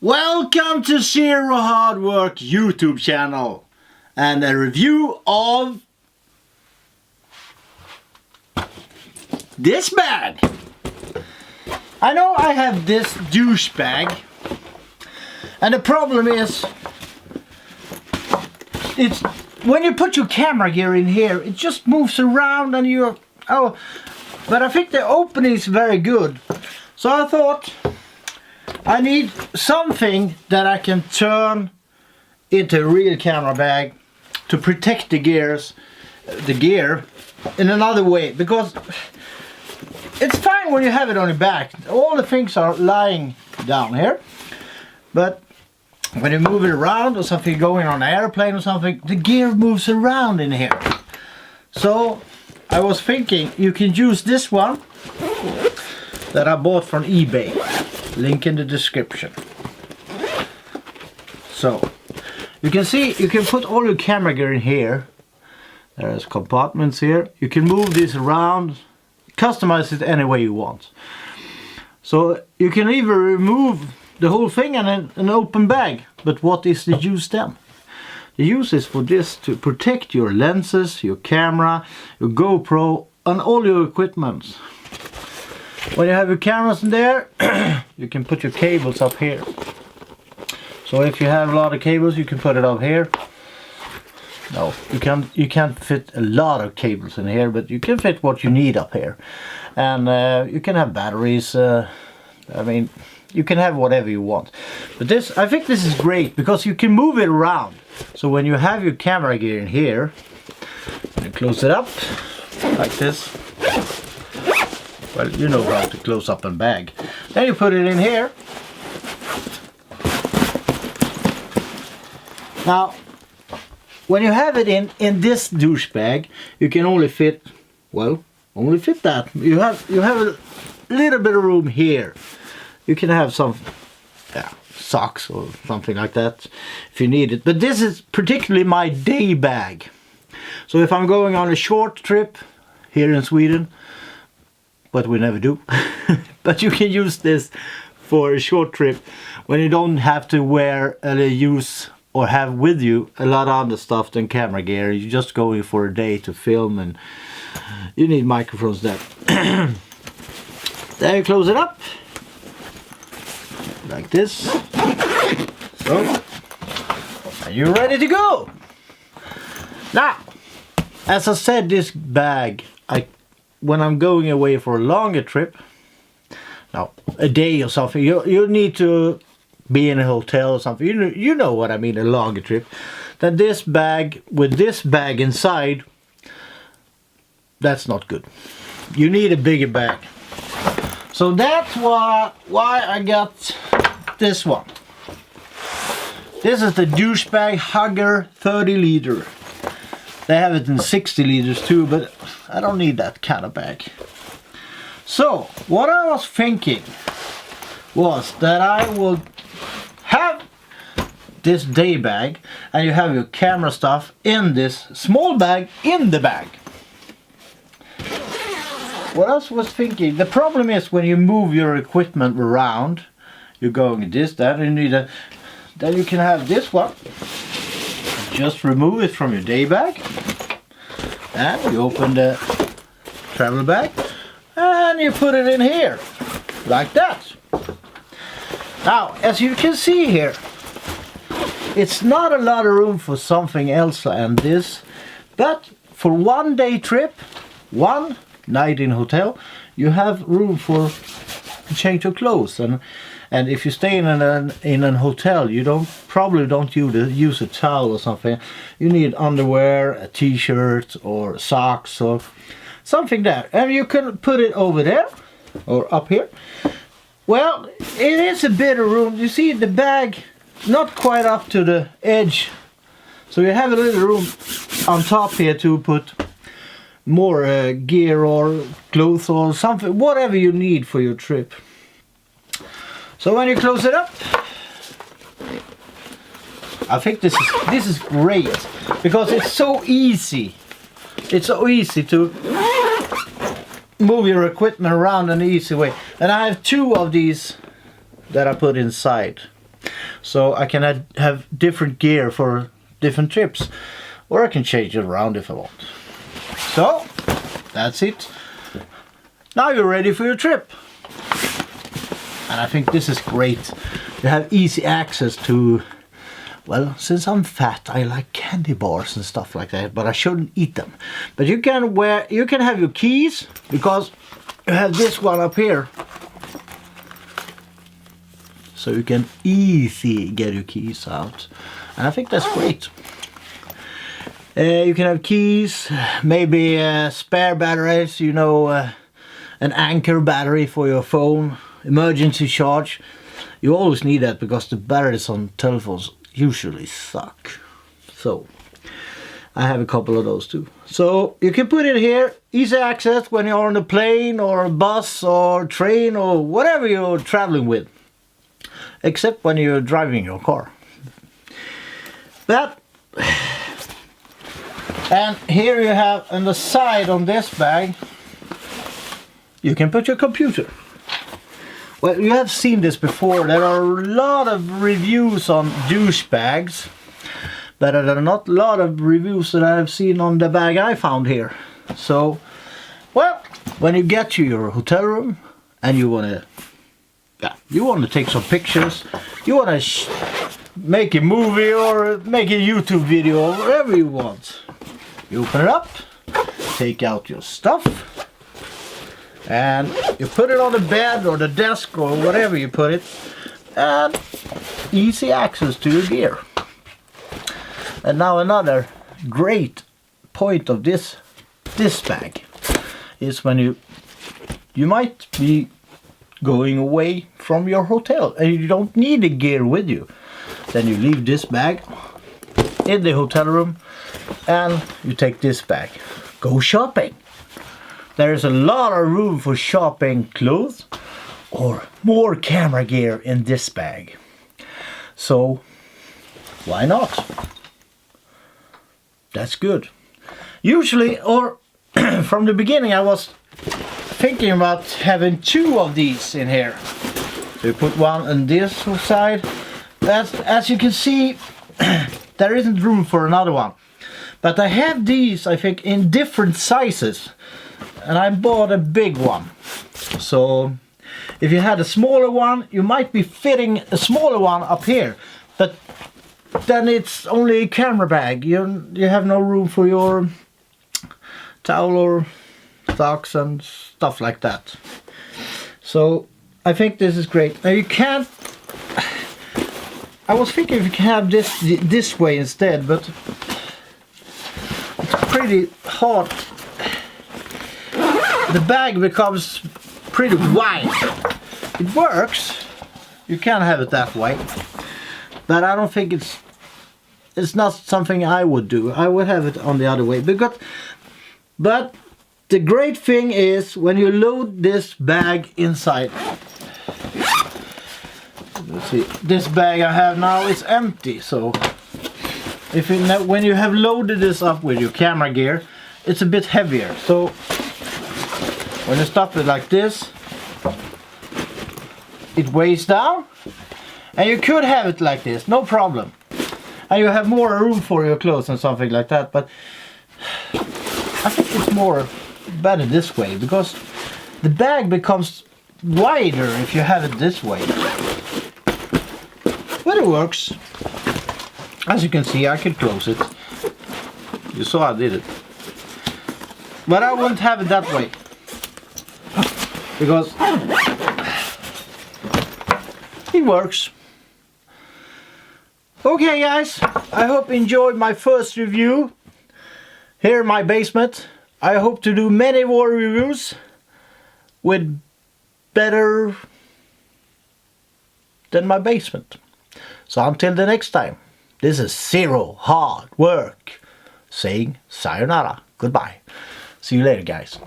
Welcome to Zero Hard Work YouTube channel and a review of this bag. I know I have this douchebag, and the problem is it's when you put your camera gear in here, it just moves around and you're but I think the opening is very good, so I thought I need something that I can turn into a real camera bag to protect the gear in another way, because it's fine when you have it on your back. All the things are lying down here, but when you move it around or something, going on an airplane or something, the gear moves around in here. So I was thinking you can use this one that I bought from eBay. Link in the description. So you can see you can put all your camera gear in here. There's compartments here. You can move this around, customize it any way you want. So you can either remove the whole thing and an open bag. But what is the use then? The use is for this to protect your lenses, your camera, your GoPro, and all your equipment. When you have your cameras in there, you can put your cables up here. So if you have a lot of cables, you can put it up here. No, you can't fit a lot of cables in here, but you can fit what you need up here. And you can have batteries. I mean, you can have whatever you want. But this, I think this is great because you can move it around. So when you have your camera gear in here, you close it up like this. Well, you know how to close up a bag. Then you put it in here. Now, when you have it in this douchebag, you can only fit, well, only fit that. You have a little bit of room here. You can have some socks or something like that if you need it. But this is particularly my day bag. So if I'm going on a short trip here in Sweden, but we never do, but you can use this for a short trip when you don't have to wear use or have with you a lot of other stuff than camera gear. You're just going for a day to film and you need microphones there. Then you close it up like this. So, and you're ready to go. Now, as I said, this bag, when I'm going away for a longer trip, now a day or something, you need to be in a hotel or something. You know what I mean, a longer trip. Then this bag with this bag inside, that's not good. You need a bigger bag. So that's why I got this one. This is the Douchebag Hugger 30 liter. They have it in 60 liters too, but I don't need that kind of bag. So what I was thinking was that I would have this day bag and you have your camera stuff in this small bag in the bag. What else was thinking? The problem is when you move your equipment around, you're going this, that, and you need then you can have this one. Just remove it from your day bag, and you open the travel bag, and you put it in here, like that. Now, as you can see here, it's not a lot of room for something else than this, but for one day trip, one night in hotel, you have room for change your clothes, and if you stay in an hotel, you probably don't use a towel or something. You need underwear, a t-shirt or socks or something there, and you can put it over there or up here. Well, it is a bit of room. You see the bag not quite up to the edge, so you have a little room on top here to put more gear or clothes or something, whatever you need for your trip. So when you close it up, I think this is great because it's so easy. It's so easy to move your equipment around in an easy way. And I have two of these that I put inside. so I can have different gear for different trips, or I can change it around if I want. So that's it. Now you're ready for your trip. And I think this is great. You have easy access to, well, since I'm fat, I like candy bars and stuff like that, but I shouldn't eat them. But you can have your keys, because you have this one up here. So you can easily get your keys out. And I think that's great. You can have keys, maybe spare batteries, you know, an anchor battery for your phone, emergency charge. You always need that because the batteries on telephones usually suck. So I have a couple of those too. So you can put it here, easy access when you're on a plane or a bus or train or whatever you're traveling with. Except when you're driving your car. That, and here you have on the side on this bag, you can put your computer. Well, you have seen this before. There are a lot of reviews on douchebags, but there are not a lot of reviews that I have seen on the bag I found here. So, well, when you get to your hotel room and you want to take some pictures, you want to make a movie or make a YouTube video or whatever you want. You open it up, take out your stuff, and you put it on the bed or the desk or whatever you put it, and easy access to your gear. And now another great point of this bag is when you might be going away from your hotel and you don't need the gear with you. Then you leave this bag in the hotel room and you take this bag. Go shopping. There's a lot of room for shopping clothes or more camera gear in this bag. So why not? That's good. Usually, or from the beginning, I was thinking about having two of these in here. So you put one on this side. As you can see, there isn't room for another one. But I have these, I think, in different sizes. And I bought a big one. So if you had a smaller one, you might be fitting a smaller one up here. But then it's only a camera bag. You have no room for your towel or socks and stuff like that. So I think this is great. Now you can't, I was thinking if you can have this way instead, but it's pretty hard. The bag becomes pretty wide. It works. You can have it that way, but I don't think it's not something I would do. I would have it on the other way, but the great thing is when you load this bag inside. Let's see, this bag I have now is empty, so when you have loaded this up with your camera gear, it's a bit heavier. So when you stuff it like this, it weighs down, and you could have it like this, no problem. And you have more room for your clothes and something like that, but I think it's better this way, because the bag becomes wider if you have it this way. But it works. As you can see, I can close it. You saw I did it. But I wouldn't have it that way, because it works. Okay guys, I hope you enjoyed my first review here in my basement. I hope to do many more reviews with better than my basement. So until the next time, this is Zero Hard Work saying sayonara, goodbye. See you later guys.